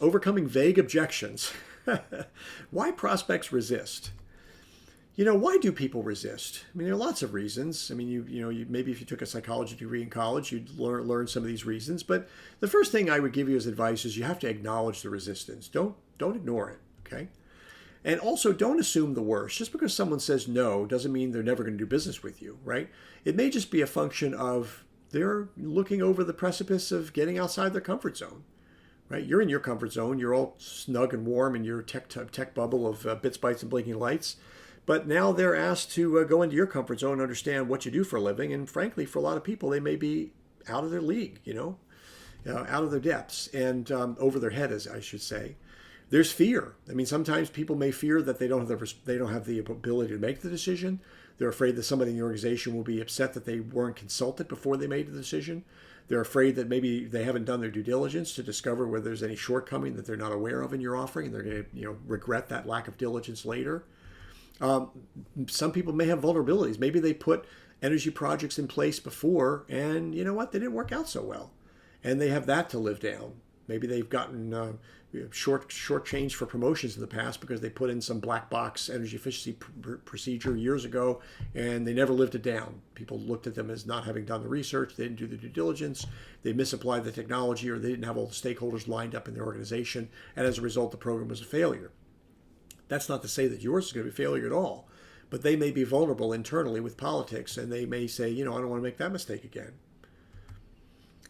Overcoming vague objections. Why prospects resist? Why do people resist? I mean, there are lots of reasons. I mean, maybe if you took a psychology degree in college, you'd learn some of these reasons. But the first thing I would give you as advice is you have to acknowledge the resistance. Don't ignore it. Okay. And also, don't assume the worst. Just because someone says no doesn't mean they're never going to do business with you, right? It may just be a function of they're looking over the precipice of getting outside their comfort zone, right? You're in your comfort zone. You're all snug and warm in your tech bubble of bits, bytes, and blinking lights. But now they're asked to go into your comfort zone and understand what you do for a living. And frankly, for a lot of people, they may be out of their league, out of their depths and over their head, as I should say. There's fear. I mean, sometimes people may fear that they don't have the ability to make the decision. They're afraid that somebody in the organization will be upset that they weren't consulted before they made the decision. They're afraid that maybe they haven't done their due diligence to discover whether there's any shortcoming that they're not aware of in your offering, and they're going to regret that lack of diligence later. Some people may have vulnerabilities. Maybe they put energy projects in place before, and you know what? They didn't work out so well, and they have that to live down. Maybe they've gotten short change for promotions in the past because they put in some black box energy efficiency procedure years ago, and they never lived it down. People looked at them as not having done the research. They didn't do the due diligence. They misapplied the technology, or they didn't have all the stakeholders lined up in their organization, and as a result, the program was a failure. That's not to say that yours is going to be a failure at all, but they may be vulnerable internally with politics, and they may say, I don't want to make that mistake again.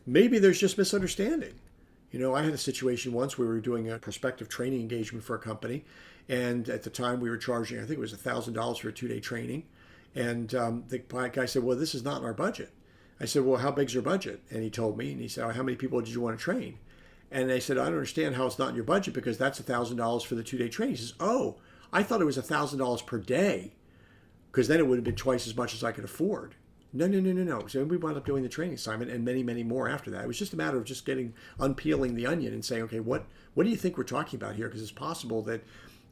Maybe there's just misunderstanding. I had a situation once where we were doing a prospective training engagement for a company, and at the time we were charging, I think it was $1,000 for a 2-day training, and the guy said, well, this is not in our budget. I said, well, how big's your budget? And he told me, and he said, oh, how many people did you want to train? And I said, I don't understand how it's not in your budget, because that's $1,000 for the 2-day training. He says, oh, I thought it was $1,000 per day, because then it would have been twice as much as I could afford. No. So we wound up doing the training assignment and many, many more after that. It was just a matter of just unpeeling the onion and saying, okay, what do you think we're talking about here? Because it's possible that,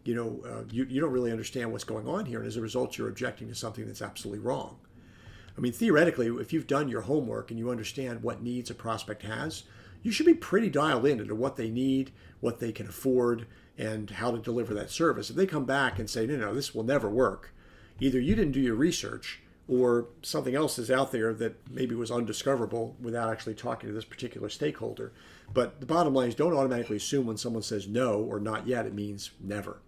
you don't really understand what's going on here. And as a result, you're objecting to something that's absolutely wrong. I mean, theoretically, if you've done your homework and you understand what needs a prospect has, you should be pretty dialed into what they need, what they can afford, and how to deliver that service. If they come back and say, no, this will never work, either you didn't do your research, or something else is out there that maybe was undiscoverable without actually talking to this particular stakeholder. But the bottom line is, don't automatically assume when someone says no or not yet, it means never.